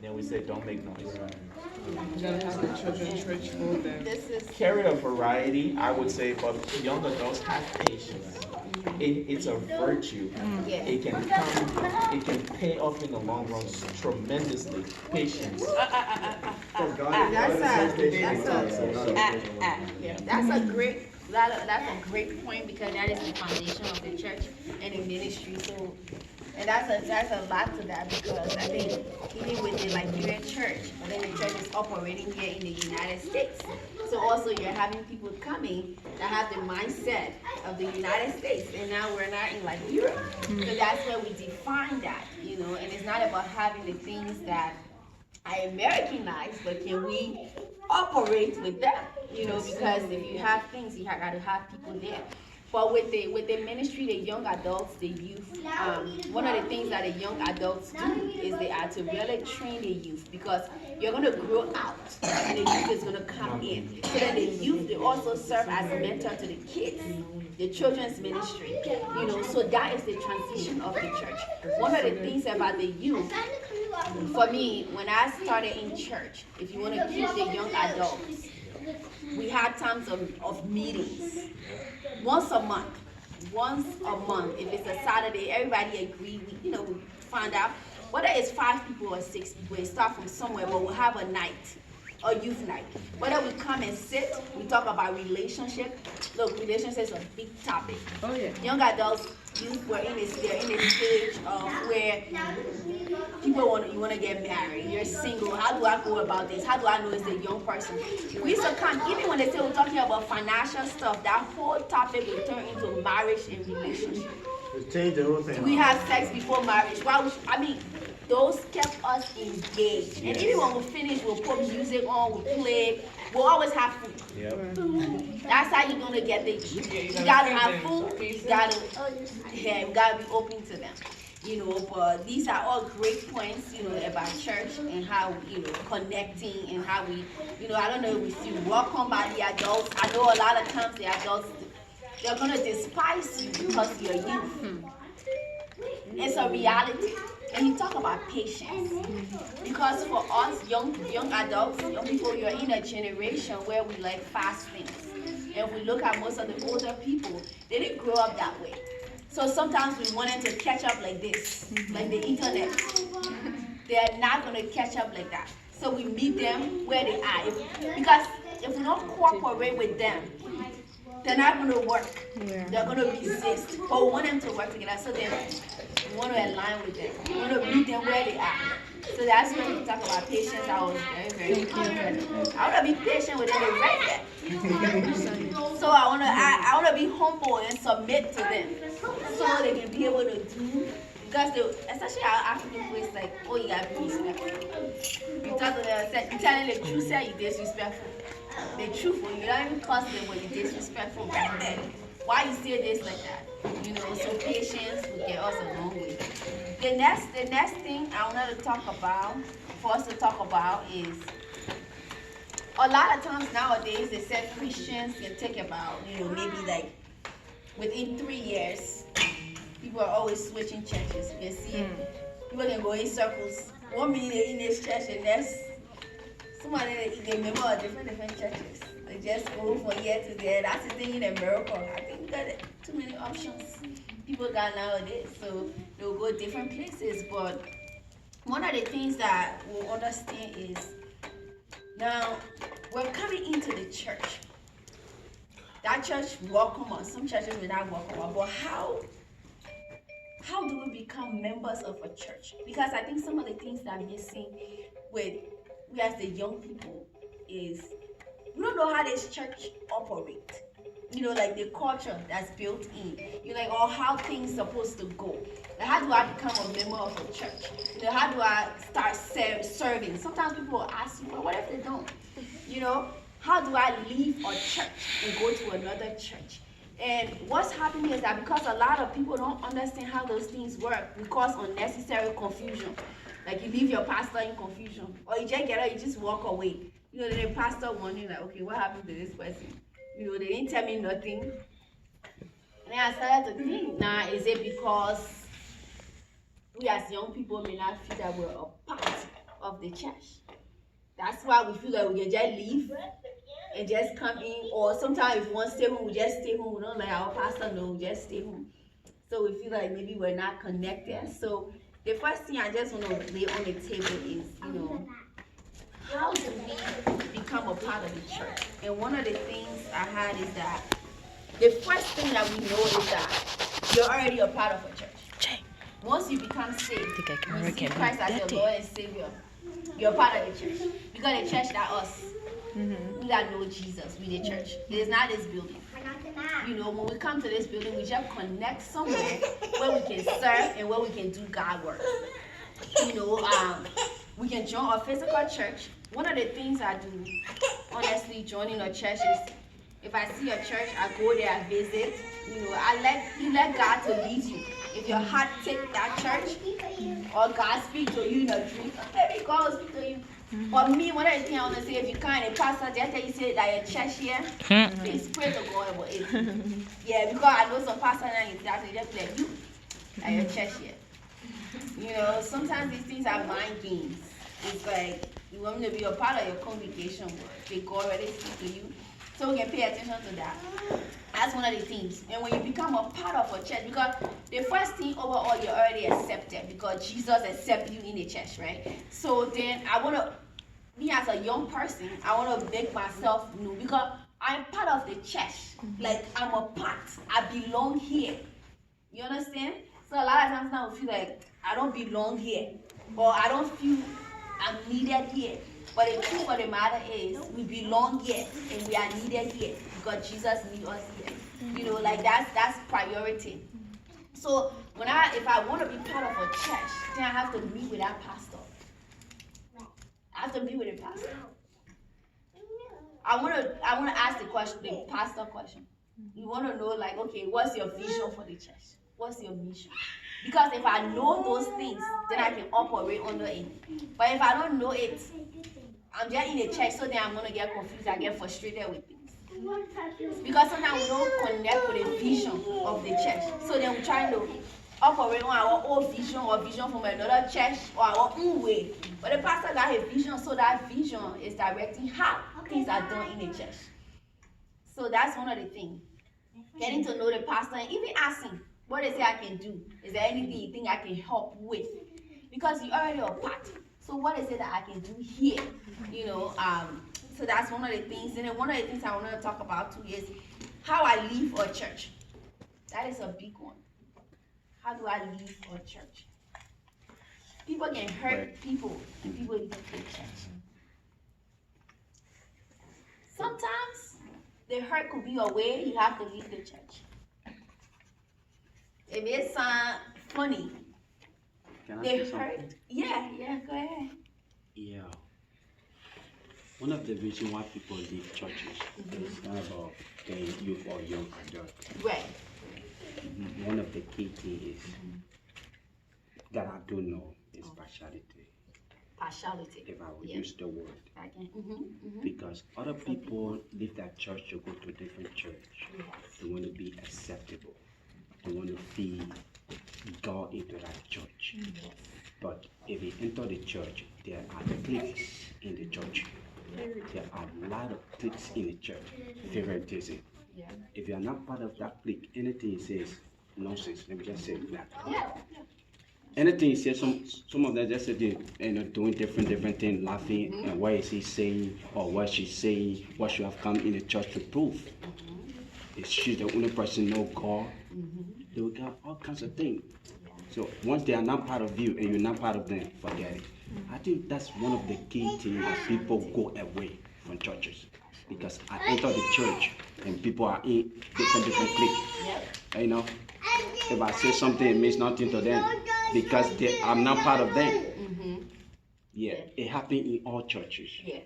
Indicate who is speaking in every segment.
Speaker 1: then we say don't make noise.
Speaker 2: You gotta have the children's church for them.
Speaker 3: This is
Speaker 1: Carry a variety, I would say, but young adults have patience. It's a virtue.
Speaker 3: yes.
Speaker 1: It can come, it can pay off in the long run tremendously. Patience.
Speaker 3: That's a great point because that is the foundation of the church and the ministry. So, and that's a lot to that because I think even with the Liberian church, but then the church is operating here in the United States. So also you're having people coming that have the mindset of the United States, and now we're not in like Europe. So that's where we define that, you know. And it's not about having the things that are Americanized, but can we operate with them? You know, because if you have things, you got to have people there. But with the ministry, the young adults, the youth, one of the things that the young adults do is they are to really train the youth because you're going to grow out and the youth is going to come in. So that the youth, they also serve as a mentor to the kids, the children's ministry, you know, so that is the transition of the church. One of the things about the youth, for me, when I started in church, if you want to keep the young adults, we had times of meetings once a month. If it's a Saturday, everybody agree. We find out whether it's 5 people or 6 people. It starts from somewhere, but we'll have a night, a youth night. Whether we come and sit, we talk about relationship. Look, relationships is a big topic.
Speaker 2: Oh yeah.
Speaker 3: Young adults, youth, they're in this stage of where you want to get married. You're single. How do I go about this? How do I know it's a young person? We used to come, even when they say we're talking about financial stuff, that whole topic will turn into marriage and relationship.
Speaker 4: Change the whole thing.
Speaker 3: We have sex before marriage. Those kept us engaged. And even when we finish, we'll put music on, we'll play. We'll always have food.
Speaker 1: Yep.
Speaker 3: That's how you're gonna get the. You gotta have food. You gotta be open to them. You know, but these are all great points, you know, about church and how, connecting and how we, I don't know if you welcome by the adults. I know a lot of times the adults, they're gonna despise you because you're youth. It's a reality. And you talk about patience. Because for us, young adults, young people, you're in a generation where we like fast things. And if we look at most of the older people, they didn't grow up that way. So sometimes we want them to catch up like this, like the internet. They are not going to catch up like that. So we meet them where they are. Because if we don't cooperate with them, they're not going to work. Yeah. They're going to resist. But we want them to work together. So then we want to align with them. We want to meet them where they are. So that's when we talk about patience. I was very, very I want to be patient with them right there. So I want to be humble and submit to them. So they can be able to do, because especially our African people, it's like, oh, you gotta be respectful. You talk to them, you tell them the truth, say you disrespectful. The truth, when you don't even cuss them when you're disrespectful back then. Why you say this like that? So patience will get us a long way. The next thing I wanted to talk about, for us to talk about is, a lot of times nowadays they said Christians can take about, maybe like within 3 years, people are always switching churches. You can see people can go in circles. 1 minute they're in this church and next, somebody they member of different churches. They just go from here to there. That's the thing in America. I think we got too many options people got nowadays. So they'll go different places. But one of the things that we'll understand is, now we're coming into the church. That church welcome us. Some churches will not welcome us. But how do we become members of a church? Because I think some of the things that I'm missing with we as the young people is we don't know how this church operates. Like the culture that's built in. Or how things supposed to go. Like, how do I become a member of a church? How do I start serving? Sometimes people will ask you, well, what if they don't? How do I leave a church and go to another church? And what's happening is that because a lot of people don't understand how those things work, we cause unnecessary confusion. Like you leave your pastor in confusion, or you just get up, you just walk away. The pastor wondering like, okay, what happened to this person? They didn't tell me nothing. And then I started to think, now is it because we as young people may not feel that we're a part of the church. That's why we feel like we can just leave and just come in, or sometimes if we want to stay home, we just stay home. We don't let our pastor know, we just stay home. So we feel like maybe we're not connected. So the first thing I just want to lay on the table is, how do we become a part of the church? And one of the things I had is that the first thing that we know is that you're already a part of a church. Once you become saved, you see Christ as your Lord and Savior, you're part of the church. Because the church not us. We that know Jesus, we the church. It is not this building. When we come to this building, we just connect somewhere where we can serve and where we can do God work. We can join a physical church. One of the things I do, honestly, joining a church is, if I see a church, I go there, I visit. You let God to lead you. If your heart take that church, or God speak to you in a dream, maybe God will speak to you. For me, one of the things I want to say, if you can't, a pastor just tell you say that your church here, please pray to God about it. Yeah, because I know some pastors now in that they just be like, you, at your church here. Sometimes these things are mind games. It's like you want me to be a part of your congregation, but God already speak to you. So we can pay attention to that. That's one of the things. And when you become a part of a church, because the first thing overall, you're already accepted because Jesus accepts you in the church, right? So then me as a young person, I want to make myself know because I'm part of the church. Like I'm a part. I belong here. You understand? So a lot of times now I feel like I don't belong here, or I don't feel I'm needed here. But the truth of the matter is, we belong here and we are needed here because Jesus needs us here. That's priority. So if I want to be part of a church, then I have to meet with that pastor. I have to meet with the pastor. I want to ask the pastor question. You want to know, like, okay, what's your vision for the church? What's your mission? Because if I know those things, then I can operate under it. But if I don't know it, I'm just in the church, so then I'm going to get confused. I get frustrated with things. Because sometimes we don't connect with the vision of the church. So then we're trying to operate on our own vision or vision from another church or our own way. But the pastor got a vision, so that vision is directing how things are done in the church. So that's one of the things. Getting to know the pastor and even asking, what is it I can do? Is there anything you think I can help with? Because you're already a part. So what is it that I can do here? So that's one of the things. And then one of the things I want to talk about too is how I leave a church. That is a big one. How do I leave a church? People can hurt people and people leave the church. Sometimes the hurt could be a way you have to leave the church. It may sound funny.
Speaker 4: Can I
Speaker 3: They
Speaker 4: say
Speaker 3: hurt.
Speaker 4: something?
Speaker 3: Yeah, go ahead.
Speaker 4: Yeah. One of the reasons why people leave churches is not about being youth or young adult.
Speaker 3: Right.
Speaker 4: One of the key things is that I do know is partiality.
Speaker 3: Partiality.
Speaker 4: If I would use the word.
Speaker 3: I can.
Speaker 4: Because other people leave that church to go to a different church.
Speaker 3: Yes.
Speaker 4: They want to be acceptable. They want to feel God into that church.
Speaker 3: Yes.
Speaker 4: But if you enter the church, there are cliques in the church. There are a lot of cliques in the church. Favoritism.
Speaker 3: Yeah.
Speaker 4: If you are not part of that clique, anything he says, nonsense. Let me just say that.
Speaker 3: Yeah.
Speaker 4: Anything he says, some of them just say doing different things, laughing, and what is he saying or what she's saying, what she have come in the church to prove. Is she the only person know God? They will get all kinds of things. So once they are not part of you and you're not part of them, forget it. I think that's one of the key things that people go away from churches. Because I enter the church and people are in different cliques. Yep. If I say something, it means nothing to them because I'm not part of them. Yeah, it happened in all churches. Yeah,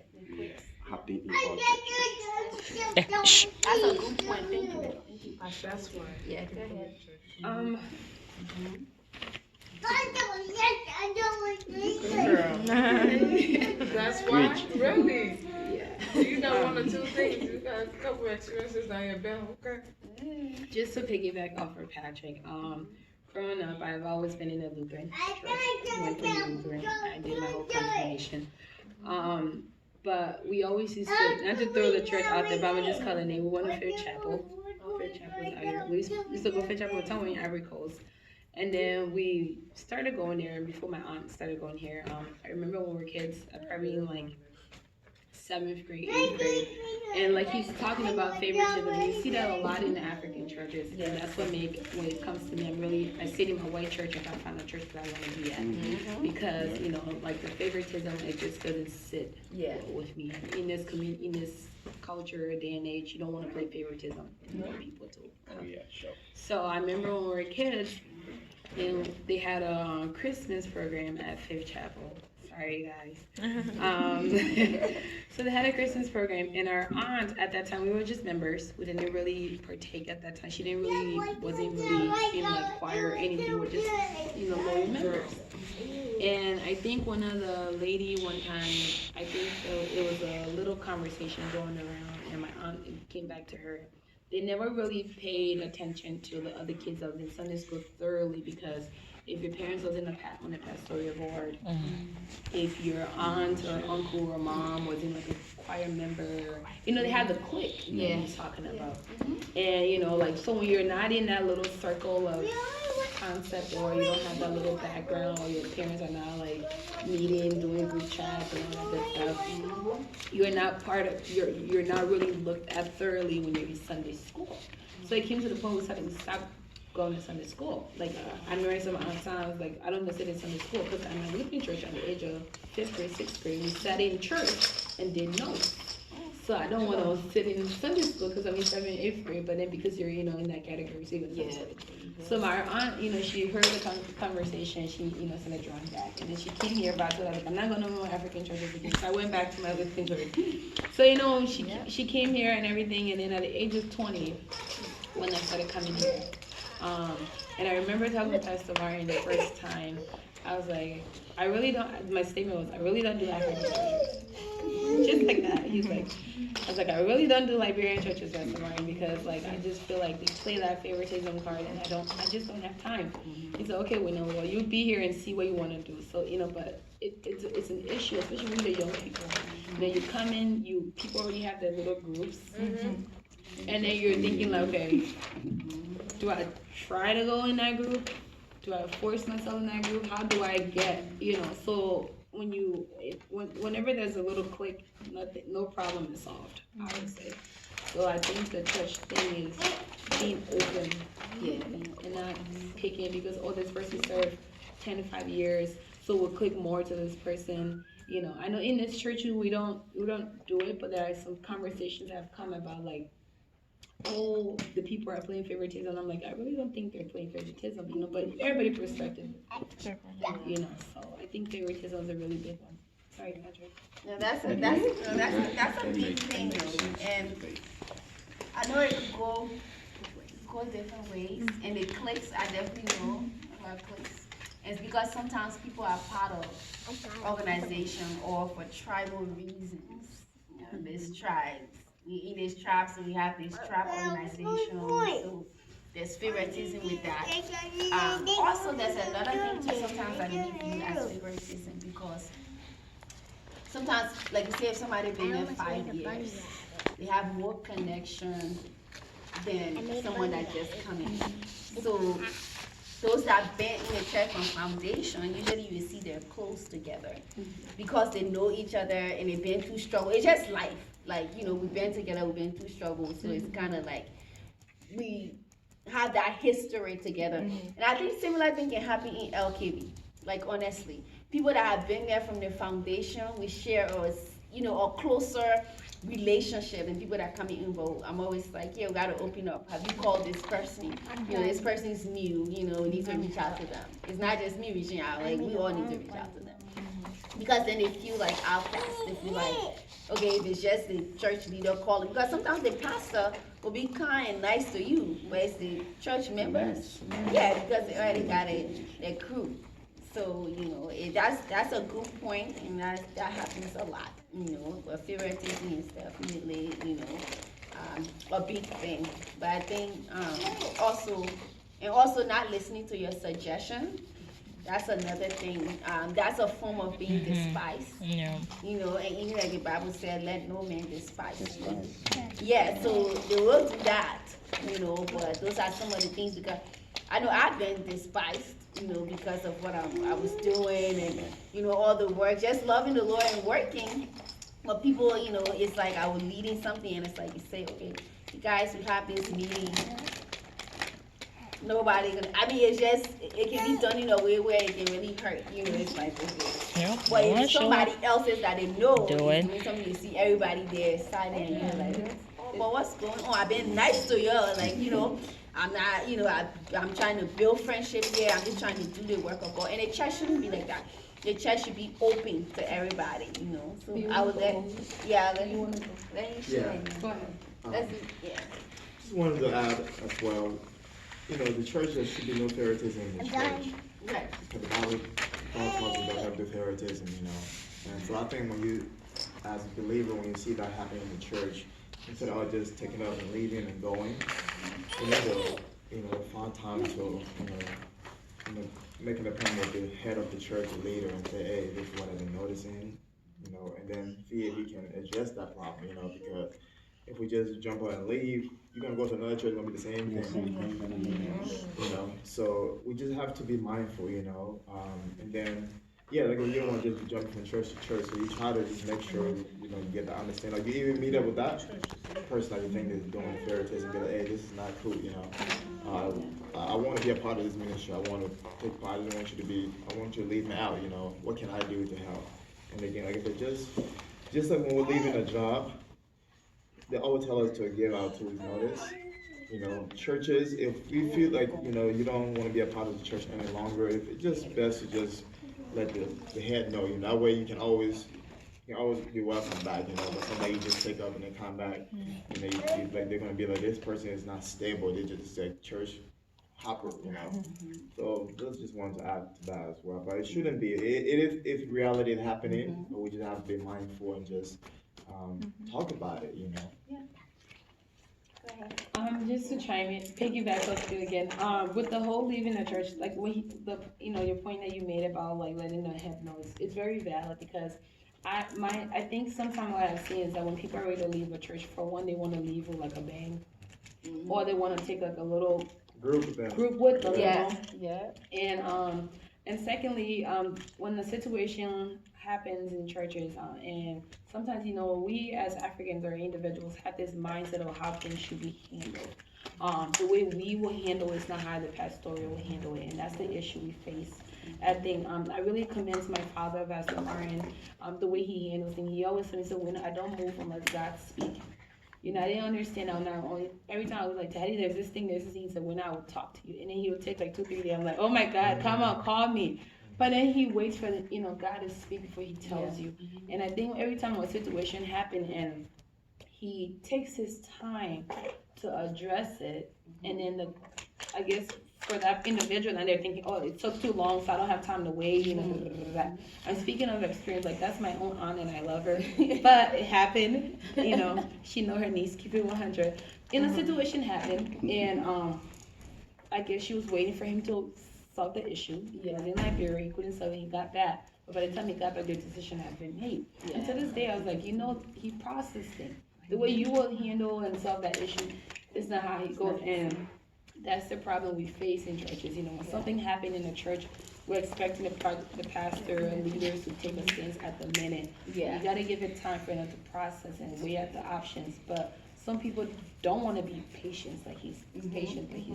Speaker 4: happened in all churches.
Speaker 3: That's a good point. Thank you.
Speaker 2: That's why.
Speaker 3: Yeah, go ahead.
Speaker 2: Girl. That's why. Really? Yeah. You know one or two things. You got a couple of experiences down your belt. Okay.
Speaker 5: Just to piggyback off of Patrick, Growing up, I've always been in a Lutheran church. Went through Lutheran. I did my whole confirmation. But we always used to, not to throw the church out there, but I would just call the name. We went to Fair Chapel. Fair Chapel is out here. We used to go to Fair Chapel somewhere in Ivory Coast. And then we started going there before my aunt started going here. I remember when we were kids, probably in like 7th grade, 8th grade. And like he's talking about favoritism, you see that a lot in the African churches. And that's what when it comes to me, I sit in my white church if I find a church that I want to be at. Because, like the favoritism, it just doesn't sit with me. In this community, in this culture, day and age, you don't want to play favoritism. You want people to.
Speaker 4: Oh, yeah, sure.
Speaker 5: So I remember when we were kids, and they had a Christmas program at Fifth Chapel. Sorry, guys. So they had a Christmas program, and our aunt at that time, we were just members. We didn't really partake at that time. She wasn't really in like choir or anything. We're just, loyal members. And I think one of the lady one time, I think it was a little conversation going around, and my aunt came back to her. They never really paid attention to the other kids that was in Sunday school thoroughly, because if your parents was on the pastoral board, if your aunt or uncle or mom was in like a choir member, they had the clique that he's talking about. And like, so when you're not in that little circle of concept, or you don't have that little background, or your parents are not like meeting, doing group chats and all that good stuff, you're not really looked at thoroughly when you're in Sunday school. So it came to the point where we stopped going to Sunday school. Like, I remember some times, like, I don't even sit in Sunday school because I'm in a Lutheran church at the age of 5th grade, 6th grade. We sat in church and did notes. So I don't want to sit in Sunday school because I'm in 7th and 8th grade, but then because you're, in that category, so you're So my aunt, she heard the conversation, she, started drawing back. And then she came here back to like, I'm not going to more African churches again. So I went back to my Lutheran church. So, she came here and everything, and then at the age of 20, when I started coming here, and I remember talking to Pastor Martin the first time, I was like, my statement was, I really don't do African churches. Just like that. I was like, I really don't do Liberian churches, Pastor Martin, because like, I just feel like they play that favoritism card, and I just don't have time. He said, okay, well, you be here and see what you want to do. So, but it's an issue, especially with the young people. You come in, people already have their little groups, and then you're thinking like, okay, do I try to go in that group? Do I force myself in that group? How do I get, so whenever there's a little click, no problem is solved, I would say. So I think the church thing is being open, and not picking because, this person served 10 to 5 years, so we'll click more to this person. I know in this church we don't do it, but there are some conversations that have come about like, the people are playing favoritism. I'm like, I really don't think they're playing favoritism, but everybody's perspective, so I think favoritism is a really big one. Sorry, Patrick.
Speaker 3: No, that's a big thing, though. And I know it could go different ways, and the cliques, I definitely know about cliques. It's because sometimes people are part of organization or for tribal reasons. There's tribes. In these tribes, so we have this tribe organization, so there's favoritism with that. Also, there's another thing too, sometimes I don't view as favoritism, because sometimes, like you say, if somebody been there 5 years, they have more connection than someone that just come in. So those that been in the church from foundation, usually you see they're close together because they know each other and they've been through struggle. It's just life. Like, we've been together, we've been through struggles, so it's kind of like we have that history together. And I think similar thing can happen in LKB. Like, honestly, people that have been there from the foundation, we share a closer relationship than people that come involved. I'm always like, we gotta open up. Have you called this person? This person's new, we need to reach out to them. It's not just me reaching out, like, we all need to reach out to them. Because then they feel like outcast. They feel like, okay, if it's just the church leader calling. Because sometimes the pastor will be kind and nice to you, but it's the church members. Yeah, because they already got their crew. So, that's a good point, and that happens a lot, but favoritism is definitely, a big thing. But I think also And also not listening to your suggestion. That's another thing. That's a form of being despised.
Speaker 6: Yeah.
Speaker 3: You know, and even like the Bible said, let no man despise you. Yeah, so they will do that, you know, but those are some of the things, because I know I've been despised, you know, because of what I was doing, and, you know, all the work, just loving the Lord and working. But people, you know, it's like I was leading something, and it's like you say, okay, you guys, we have this meeting. Nobody gonna, I mean, it's just, it can be done in a way where it can really hurt, you know, it's like, okay.
Speaker 6: Yep.
Speaker 3: But
Speaker 6: Wanna
Speaker 3: if
Speaker 6: show
Speaker 3: somebody
Speaker 6: up.
Speaker 3: else is that they know
Speaker 6: Do
Speaker 3: is
Speaker 6: it.
Speaker 3: doing something, you see everybody there silent, and you're like, oh, but what's going on? I've been nice to you, like, you know, I'm not, you know, I'm trying to build friendship here, I'm just trying to do the work of God, and the church shouldn't be like that. The church should be open to everybody, you know, so I would let you share.
Speaker 5: Go ahead.
Speaker 3: Let's, yeah.
Speaker 7: Just wanted to add as well, you know, the church, there should be no favoritism in the church.
Speaker 3: Right.
Speaker 7: Because the Bible talks about have the favoritism, you know. And so I think when you, as a believer, when you see that happening in the church, instead of just taking up and leaving and going, you need to, you know, find time to, you know, making a point with the head of the church, the leader, and say, hey, this is what I've been noticing, you know, and then see if he can address that problem, you know, because if we just jump out and leave, you're gonna go to another church, it's gonna be the same thing. You know, so we just have to be mindful, you know, and then, yeah, like you don't want to just jump from church to church, so you try to just make sure, you know, you get to understand, like you even meet up with that person that you think is doing favoritism, be like, hey, this is not cool, you know. I want to be a part of this ministry, I want to take part, I don't want you to be, I want you to leave me out, you know, what can I do to help? And again, like if it just like when we're leaving a job, they always tell us to give our 2 weeks notice. You know, churches, if we feel like, you know, you don't want to be a part of the church any longer, if it's just best to just let the head know, you know, that way you can always be welcome back, you know, but somebody you just take up and then come back, you know, you like they're gonna be like, this person is not stable, they just like church hopper, you know. So that's just wanted to add to that as well. But it shouldn't be. It is if reality is happening, but we just have to be mindful and just talk about it, you know.
Speaker 5: Just to chime in, piggyback off you again. With the whole leaving the church, like your point that you made about like letting the head know, it's very valid, because I think sometimes what I've seen is that when people are ready to leave a church, for one, they want to leave with like a bang, or they want to take like a little group with them.
Speaker 3: Yeah.
Speaker 5: And secondly, when the situation happens in churches, and sometimes, you know, we as Africans or individuals have this mindset of how things should be handled. The way we will handle it is not how the pastoral will handle it, and that's the issue we face. I think I really commend my father, Pastor Martin, the way he handles things. He always told me, so when I don't move unless God speaks. You know, I didn't understand how not only, every time I was like, Daddy, there's this thing, he said, when I will talk to you. And then he would take like 2-3 days. I'm like, oh my God, come on, call me. But then he waits for the, you know, God to speak before he tells you. And I think every time a situation happened and he takes his time to address it, and then I guess for that individual, and they're thinking, oh, it took too long, so I don't have time to wait, you know. I'm speaking of experience, like that's my own aunt and I love her, but it happened, you know, she know her niece, keep it 100. And the situation happened, and I guess she was waiting for him to solve the issue. He was in Liberia, he couldn't solve it, he got back. But by the time he got back, the decision had been made. And to this day, I was like, you know, he processed it. The way you will handle and solve that issue is not how he goes. And that's the problem we face in churches. You know, when something happened in the church, we're expecting the pastor and leaders to take a stance at the minute. You gotta give it time for them to process and weigh out the options. But some people don't want to be patient, like he's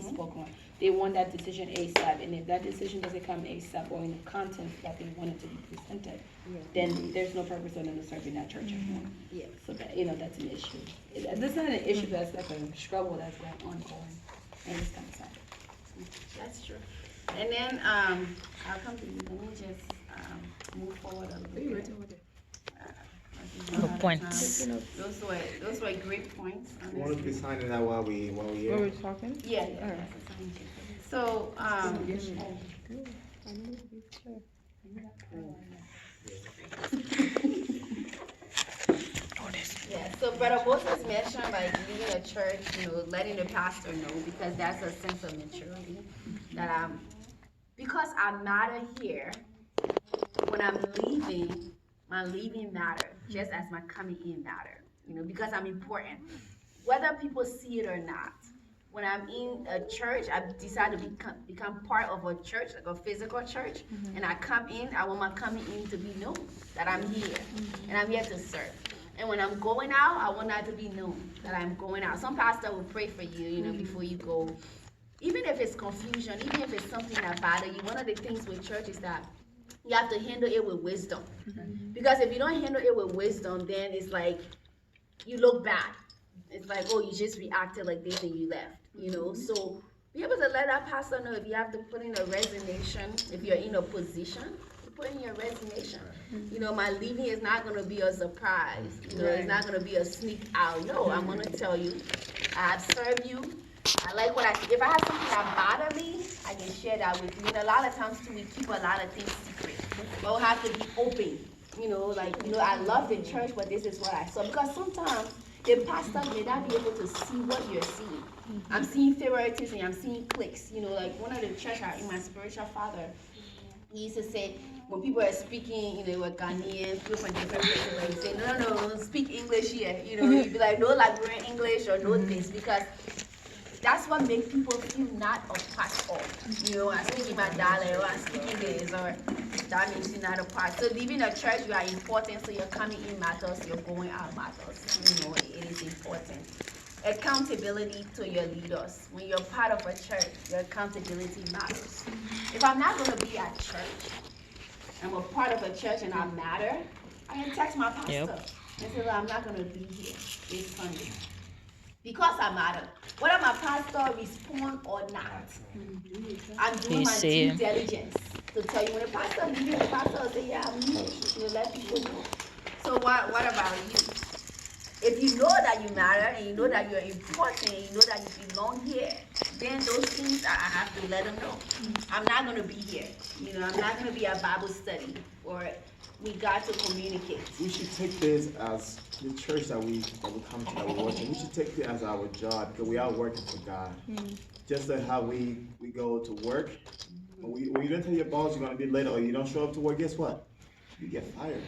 Speaker 5: spoken on. They want that decision ASAP, and if that decision doesn't come ASAP or in the content that they want it to be presented, then there's no purpose for them to serve in that church anymore. So that, you know, that's an issue. That's not an issue, that's like a struggle that's going ongoing, and it's kind of sad.
Speaker 3: That's true. And then I'll come to you. Let me just move forward a little bit.
Speaker 6: Good points.
Speaker 3: Those were great points.
Speaker 7: We want to be signing that while we here.
Speaker 2: What were we talking?
Speaker 3: Yeah. So yeah. So Brother Moses mentioned like leading a church, letting the pastor know, because that's a sense of maturity that because I matter here. When I'm leaving, my leaving matter just as my coming in matter. Because I'm important, whether people see it or not. When I'm in a church, I decide to become part of a church, like a physical church, and I come in, I want my coming in to be known, that I'm here, and I'm here to serve. And when I'm going out, I want that to be known, that I'm going out. Some pastor will pray for you, before you go. Even if it's confusion, even if it's something that bothers you, one of the things with church is that you have to handle it with wisdom. Because if you don't handle it with wisdom, then it's like you look bad. It's like, oh, you just reacted like this and you left, So be able to let that pastor know. If you have to put in a resignation, if you're in a position, put in your resignation. My leaving is not going to be a surprise. It's not going to be a sneak out. No, I'm going to tell you, I've served you. I like if I have something that bothers me, I can share that with you. And a lot of times too, we keep a lot of things secret. But we'll have to be open. I love the church, but this is what I saw. Because sometimes the pastor may not be able to see what you're seeing. I'm seeing favoritism, I'm seeing cliques. Like one of the church in my spiritual father, he used to say, when people are speaking, they were Ghanaians, people from different places, like, he say, no, speak English here. You'd be like, no Liberian English or no this, because that's what makes people feel not a part of. I'm speaking my dialect, or I'm speaking this, or that means you're not a part. So leaving a church, you are important, so your coming in matters, your going out matters. It is important. Accountability to your leaders. When you're part of a church, your accountability matters. If I'm not going to be at church, I'm a part of a church and I matter, I can text my pastor and say, I'm not going to be here this Sunday. Because I matter. Whether my pastor respond or not, I'm doing my due diligence to tell you. When the pastor leaves, the pastor will say, I'm here. Let people know. So what about you? If you know that you matter, and you know that you're important, and you know that you belong here, then those things I have to let them know. I'm not going to be here. I'm not going to be at Bible study, or we got to communicate.
Speaker 7: We should take this as the church that we come to, that we're working. We should take it as our job, because we are working for God. Just like how we go to work. When you don't tell your boss you're going to be late, or you don't show up to work, guess what? You get fired.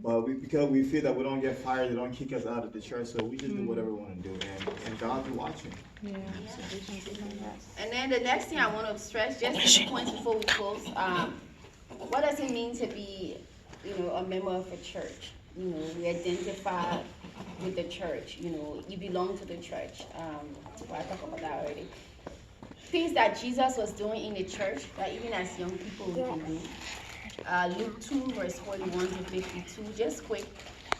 Speaker 7: But because we feel that we don't get fired, they don't kick us out of the church, so we just do whatever we want to do, and God be watching.
Speaker 5: Yeah.
Speaker 3: And then the next thing I want to stress, just 2 points before we close. What does it mean to be, a member of a church? We identify with the church. You belong to the church. I talked about that already. Things that Jesus was doing in the church, that even as young people we can do. Luke 2, verse 41 to 52, just quick.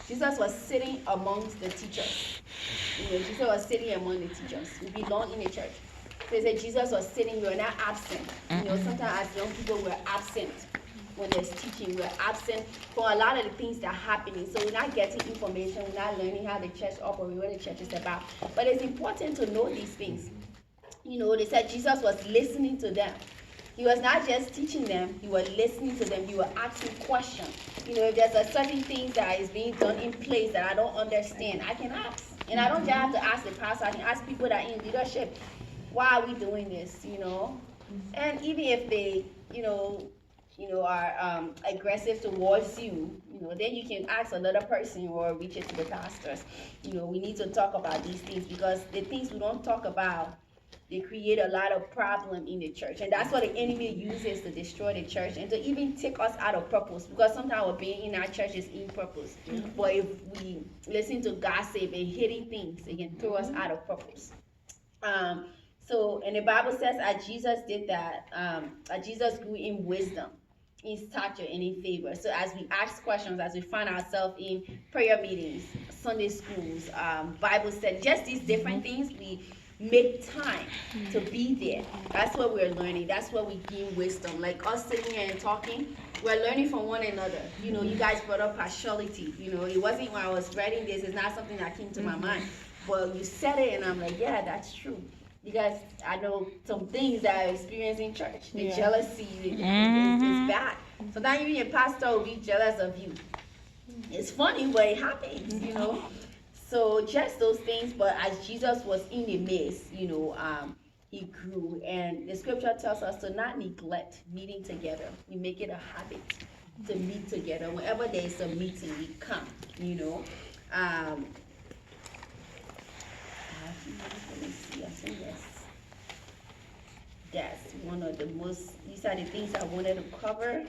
Speaker 3: Jesus was sitting amongst the teachers. Jesus was sitting among the teachers. We belong in the church. So he said Jesus was sitting, we were not absent. Sometimes as young people, we're absent when there's teaching. We're absent for a lot of the things that are happening. So we're not getting information, we're not learning how the church operates, what the church is about. But it's important to know these things. They said Jesus was listening to them. He was not just teaching them, he was listening to them, he was asking questions. If there's a certain thing that is being done in place that I don't understand, I can ask. And I don't just have to ask the pastor, I can ask people that are in leadership, why are we doing this, And even if they, are aggressive towards you, then you can ask another person or reach it to the pastors. We need to talk about these things, because the things we don't talk about, they create a lot of problem in the church. And that's what the enemy uses to destroy the church and to even take us out of purpose. Because sometimes our being in our church is in purpose. But if we listen to gossip and hidden things, it can throw us out of purpose. And the Bible says as Jesus did that, as Jesus grew in wisdom, in stature, and in favor. So as we ask questions, as we find ourselves in prayer meetings, Sunday schools, Bible study, just these different things, we make time to be there. That's what we're learning. That's what we gain wisdom. Like us sitting here and talking, we're learning from one another. You guys brought up partiality. It wasn't when I was writing this, it's not something that came to my mind. But you said it and I'm like, yeah, that's true. Because I know some things that I experienced in church. The jealousy is bad. Sometimes even your pastor will be jealous of you. It's funny, but it happens, So just those things, but as Jesus was in the midst, he grew. And the scripture tells us to not neglect meeting together. We make it a habit to meet together. Whenever there's a meeting, we come, let me see, I think that's one of the most, these are the things I wanted to cover.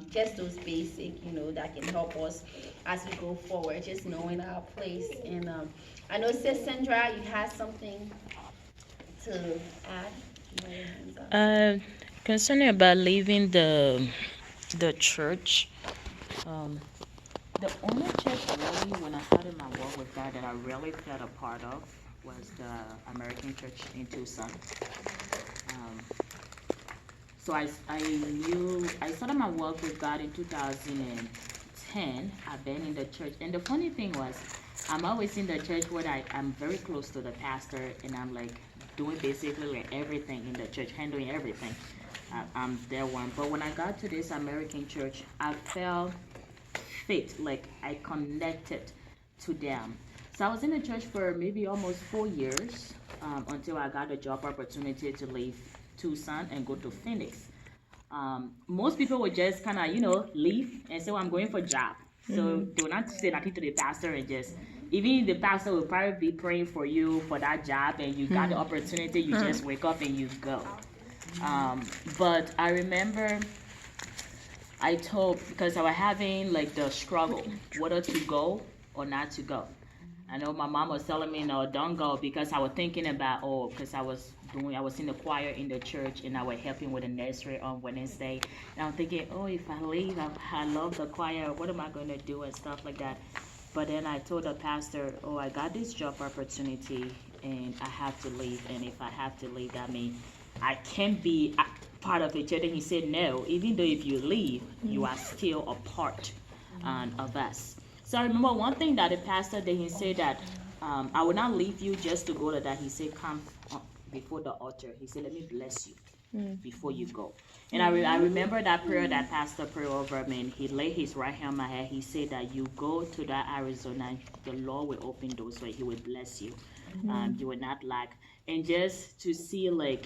Speaker 3: Just those basic, that can help us as we go forward, just knowing our place. And I know, Sis Sandra, you had something to add?
Speaker 6: Concerning about leaving the church, the only church really when I started my walk with God that I really felt a part of was the American church in Tucson. So I started my walk with God in 2010. I've been in the church, and the funny thing was, I'm always in the church where I'm very close to the pastor, and I'm like doing basically like everything in the church, handling everything. I'm there one. But when I got to this American church, I felt fit, like I connected to them. So I was in the church for maybe almost 4 years until I got a job opportunity to leave Tucson and go to Phoenix. Most people would just kind of, leave and say, well, I'm going for a job. So they will not say nothing to the pastor and just, even the pastor will probably be praying for you for that job and you got the opportunity, you just wake up and you go. But I remember I told, because I was having like the struggle, whether to go or not to go. I know my mom was telling me, no, don't go, because I was thinking about, because I was in the choir in the church and I was helping with the nursery on Wednesday. And I'm thinking, if I leave, I love the choir, what am I going to do and stuff like that. But then I told the pastor, I got this job opportunity and I have to leave. And if I have to leave, that means I can't be part of the church. And he said, no, even though if you leave, you are still a part of us. So I remember one thing that the pastor did, he said that I will not leave you just to go to that. He said, come before the altar. He said, let me bless you before you go. And I remember that prayer that pastor prayed over me. And he laid his right hand on my head. He said that you go to that Arizona, the Lord will open doors where he will bless you. You will not lack. And just to see like,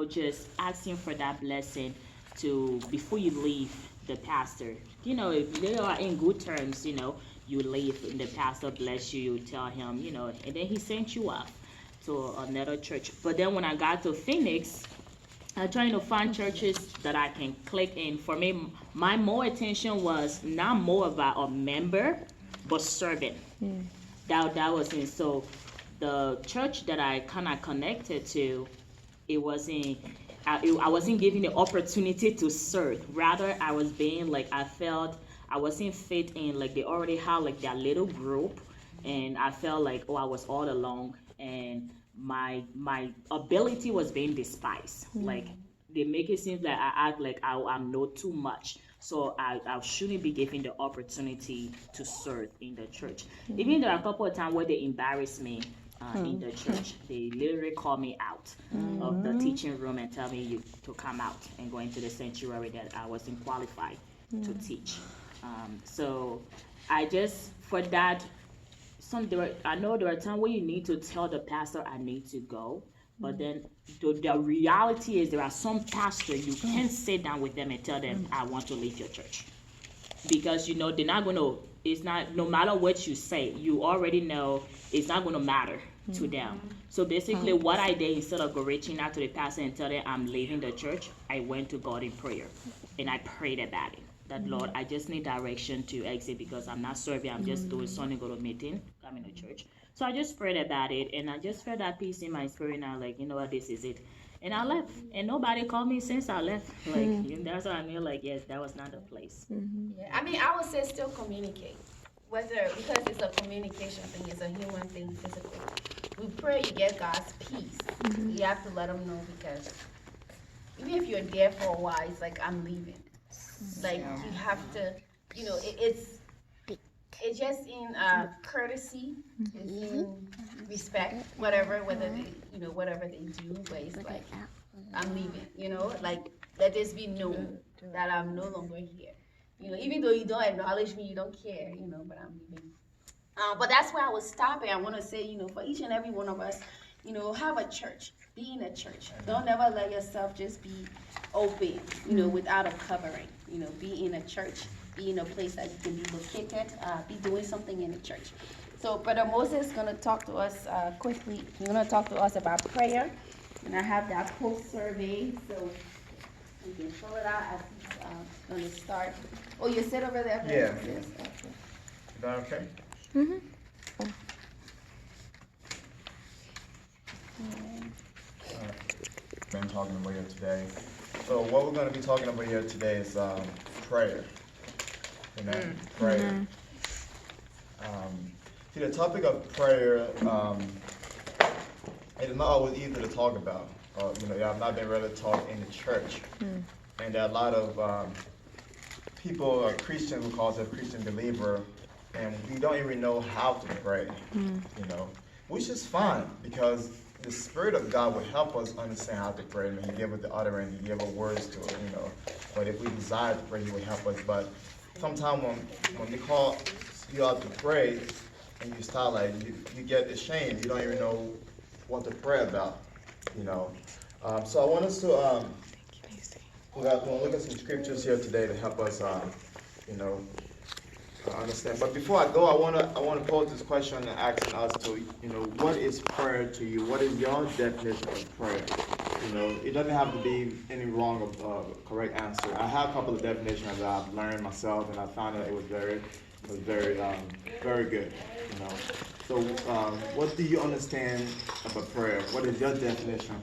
Speaker 6: just asking for that blessing to, before you leave the pastor, if they are in good terms, you leave and the pastor bless you, you tell him, and then he sent you off to another church. But then when I got to Phoenix, I'm trying to find churches that I can click in. For me, my more attention was not more about a member, but serving. That was in. So the church that I kind of connected to, it wasn't, I wasn't given the opportunity to serve. Rather, I was being like, I felt I wasn't fit in, like they already had like their little group, and I felt like, I was all alone, and my ability was being despised. Like they make it seem like I act like I'm not too much. So I shouldn't be given the opportunity to serve in the church. Even there are a couple of times where they embarrass me in the church. They literally call me out of the teaching room and tell me to come out and go into the sanctuary that I wasn't qualified to teach. So I just, for that, I know there are times where you need to tell the pastor, I need to go. But then the reality is there are some pastors, you can't sit down with them and tell them, I want to leave your church. Because, they're not going to, it's not, no matter what you say, you already know it's not going to matter to them. So basically what I did, instead of reaching out to the pastor and telling them I'm leaving the church, I went to God in prayer. And I prayed about it. That, Lord, I just need direction to exit because I'm not serving. I'm just doing something, go to a meeting, come into church. So I just prayed about it, and I just felt that peace in my spirit. And I'm like, you know what, this is it. And I left, and nobody called me since I left. Like, that's what I knew, like, yes, that was not the place.
Speaker 3: Yeah, I would say still communicate. Because it's a communication thing, it's a human thing physically. We pray you get God's peace. You have to let him know, because even if you're there for a while, it's like, I'm leaving. Like, you have to, it's just in courtesy, it's in respect, whatever they do, but it's like, I'm leaving, like, let this be known that I'm no longer here. Even though you don't acknowledge me, you don't care, but I'm leaving. But that's where I was stopping. I want to say, for each and every one of us, have a church. Be in a church. Don't ever let yourself just be open, without a covering. Be in a church. Be in a place that you can be located. Be doing something in the church. So Brother Moses is going to talk to us quickly. He's going to talk to us about prayer. And I have that post survey, so you can fill it out as he's going to start. Oh, you sit over there?
Speaker 7: Yeah.
Speaker 3: Yes. Okay.
Speaker 7: Is that okay? Been talking about here today. So what we're going to be talking about here today is prayer. Prayer. See, the topic of prayer, it is not always easy to talk about. I've not been really taught in the church, and there are a lot of people, or Christians, who call themselves Christian believer, and we don't even know how to pray. Which is fine, because the Spirit of God will help us understand how to pray. He gave us the utterance, He gave us words to it, But if we desire to pray, He will help us. But sometimes when we call you out to pray, and you start you get ashamed. You don't even know what to pray about, So I want us to we're going to look at some scriptures here today to help us, understand. But before I go, I want to pose this question and asking us to, what is prayer to you? What is your definition of prayer? It doesn't have to be any wrong or correct answer. I have a couple of definitions that I've learned myself, and I found that it was very, very good. So, what do you understand about prayer? What is your definition